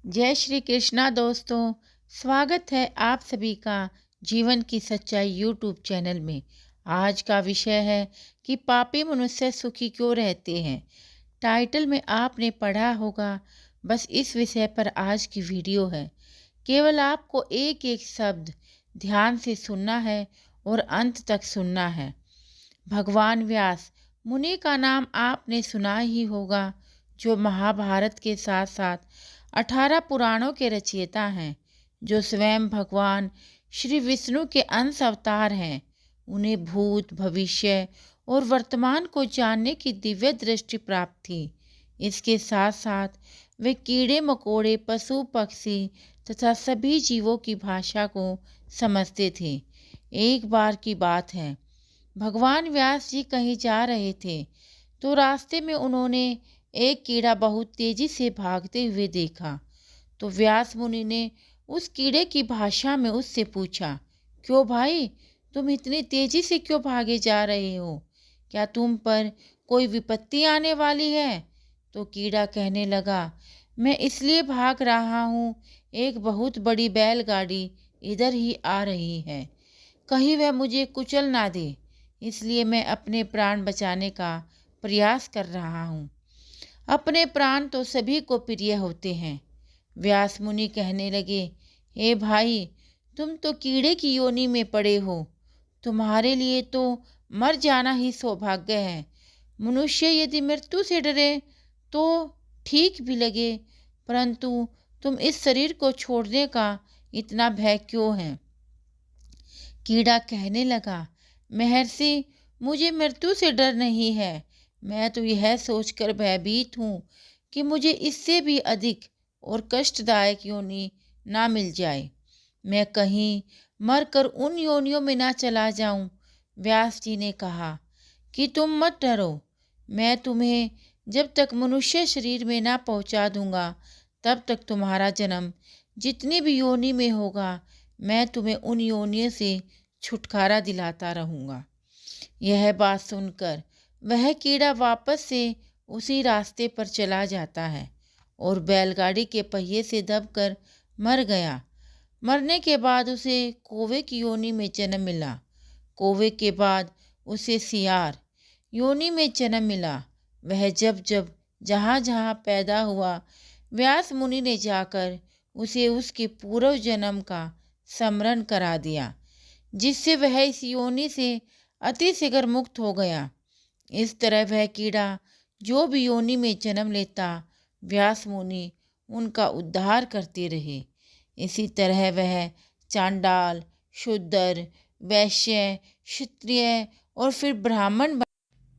जय श्री कृष्णा दोस्तों। स्वागत है आप सभी का जीवन की सच्चाई यूट्यूब चैनल में। आज का विषय है कि पापी मनुष्य सुखी क्यों रहते हैं। टाइटल में आपने पढ़ा होगा, बस इस विषय पर आज की वीडियो है। केवल आपको एक एक शब्द ध्यान से सुनना है और अंत तक सुनना है। भगवान व्यास मुनि का नाम आपने सुना ही होगा, जो महाभारत के साथ साथ 18 पुराणों के रचयिता हैं, जो स्वयं भगवान श्री विष्णु के अंश अवतार हैं। उन्हें भूत, भविष्य और वर्तमान को जानने की दिव्य दृष्टि प्राप्त थी। इसके साथ साथ वे कीड़े मकोड़े, पशु पक्षी तथा सभी जीवों की भाषा को समझते थे। एक बार की बात है, भगवान व्यास जी कहीं जा रहे थे, तो रास्ते में उन्होंने एक कीड़ा बहुत तेजी से भागते हुए देखा। तो व्यास मुनि ने उस कीड़े की भाषा में उससे पूछा, क्यों भाई, तुम इतनी तेजी से क्यों भागे जा रहे हो? क्या तुम पर कोई विपत्ति आने वाली है? तो कीड़ा कहने लगा, मैं इसलिए भाग रहा हूँ, एक बहुत बड़ी बैलगाड़ी इधर ही आ रही है, कहीं वह मुझे कुचल ना दे, इसलिए मैं अपने प्राण बचाने का प्रयास कर रहा हूँ। अपने प्राण तो सभी को प्रिय होते हैं। व्यास मुनि कहने लगे, हे भाई, तुम तो कीड़े की योनि में पड़े हो, तुम्हारे लिए तो मर जाना ही सौभाग्य है। मनुष्य यदि मृत्यु से डरे तो ठीक भी लगे, परंतु तुम इस शरीर को छोड़ने का इतना भय क्यों है? कीड़ा कहने लगा, महर्षि, मुझे मृत्यु से डर नहीं है। मैं तो यह सोचकर भयभीत हूँ कि मुझे इससे भी अधिक और कष्टदायक योनि ना मिल जाए, मैं कहीं मरकर उन योनियों में ना चला जाऊं। व्यास जी ने कहा कि तुम मत डरो, मैं तुम्हें जब तक मनुष्य शरीर में ना पहुंचा दूंगा, तब तक तुम्हारा जन्म जितनी भी योनि में होगा, मैं तुम्हें उन योनियों से छुटकारा दिलाता रहूंगा। यह बात सुनकर वह कीड़ा वापस से उसी रास्ते पर चला जाता है और बैलगाड़ी के पहिए से दबकर मर गया। मरने के बाद उसे कौवे की योनि में जन्म मिला। कौवे के बाद उसे सियार योनि में जन्म मिला। वह जब जब जहाँ जहाँ पैदा हुआ, व्यास मुनि ने जाकर उसे उसके पूर्व जन्म का स्मरण करा दिया, जिससे वह इस योनि से अति शीघ्र मुक्त हो गया। इस तरह वह कीड़ा जो भी योनि में जन्म लेता, व्यास मुनि उनका उद्धार करते रहे। इसी तरह वह चांडाल, शूद्र, वैश्य, क्षत्रिय और फिर ब्राह्मण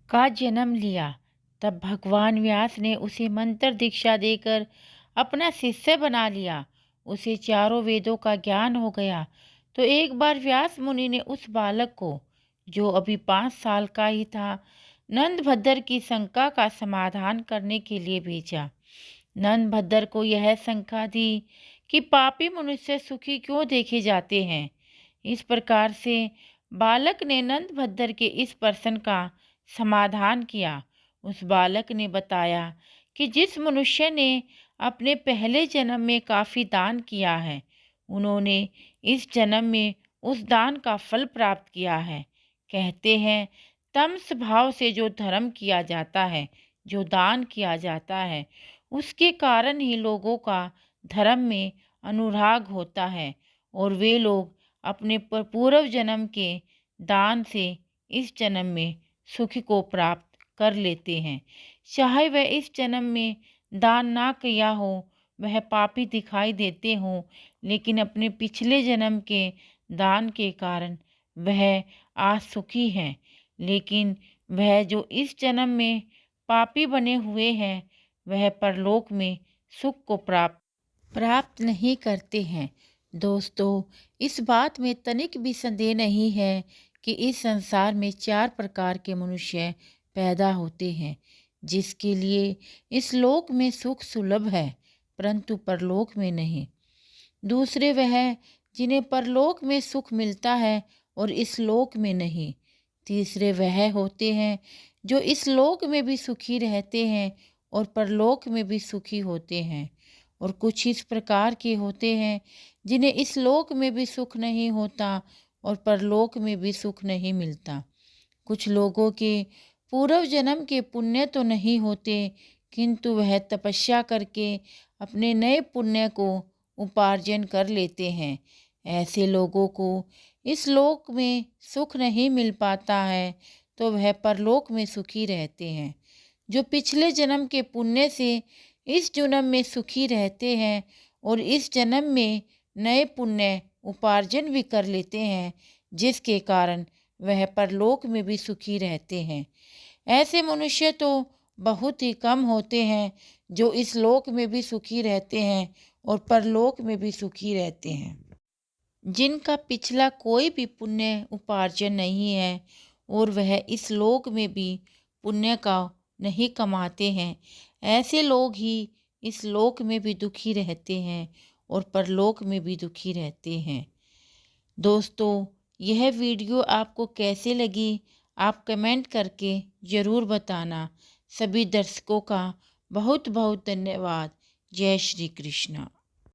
का जन्म लिया। तब भगवान व्यास ने उसे मंत्र दीक्षा देकर अपना शिष्य बना लिया। उसे चारों वेदों का ज्ञान हो गया। तो एक बार व्यास मुनि ने उस बालक को, जो अभी 5 साल का ही था, नंदभद्र की शंका का समाधान करने के लिए भेजा। नंदभद्र को यह शंका थी कि पापी मनुष्य सुखी क्यों देखे जाते हैं। इस प्रकार से बालक ने नंदभद्र के इस प्रश्न का समाधान किया। उस बालक ने बताया कि जिस मनुष्य ने अपने पहले जन्म में काफ़ी दान किया है, उन्होंने इस जन्म में उस दान का फल प्राप्त किया है। कहते हैं, तमस भाव से जो धर्म किया जाता है, जो दान किया जाता है, उसके कारण ही लोगों का धर्म में अनुराग होता है और वे लोग अपने पूर्व जन्म के दान से इस जन्म में सुख को प्राप्त कर लेते हैं। चाहे वह इस जन्म में दान ना किया हो, वह पापी दिखाई देते हों, लेकिन अपने पिछले जन्म के दान के कारण वह आज सुखी हैं। लेकिन वह जो इस जन्म में पापी बने हुए हैं, वह परलोक में सुख को प्राप्त नहीं करते हैं। दोस्तों, इस बात में तनिक भी संदेह नहीं है कि इस संसार में 4 प्रकार के मनुष्य पैदा होते हैं, जिसके लिए इस लोक में सुख सुलभ है, परंतु परलोक में नहीं। दूसरे वह जिन्हें परलोक में सुख मिलता है और इस लोक में नहीं। तीसरे वह होते हैं जो इस लोक में भी सुखी रहते हैं और परलोक में भी सुखी होते हैं। और कुछ इस प्रकार के होते हैं जिन्हें इस लोक में भी सुख नहीं होता और परलोक में भी सुख नहीं मिलता। कुछ लोगों के पूर्व जन्म के पुण्य तो नहीं होते, किंतु वह तपस्या करके अपने नए पुण्य को उपार्जन कर लेते हैं। ऐसे लोगों को इस लोक में सुख नहीं मिल पाता है, तो वह परलोक में सुखी रहते हैं। जो पिछले जन्म के पुण्य से इस जन्म में सुखी रहते हैं और इस जन्म में नए पुण्य उपार्जन भी कर लेते हैं, जिसके कारण वह परलोक में भी सुखी रहते हैं। ऐसे मनुष्य तो बहुत ही कम होते हैं जो इस लोक में भी सुखी रहते हैं और परलोक में भी सुखी रहते हैं। जिनका पिछला कोई भी पुण्य उपार्जन नहीं है और वह इस लोक में भी पुण्य का नहीं कमाते हैं, ऐसे लोग ही इस लोक में भी दुखी रहते हैं और परलोक में भी दुखी रहते हैं। दोस्तों, यह वीडियो आपको कैसे लगी, आप कमेंट करके ज़रूर बताना। सभी दर्शकों का बहुत बहुत धन्यवाद। जय श्री कृष्णा।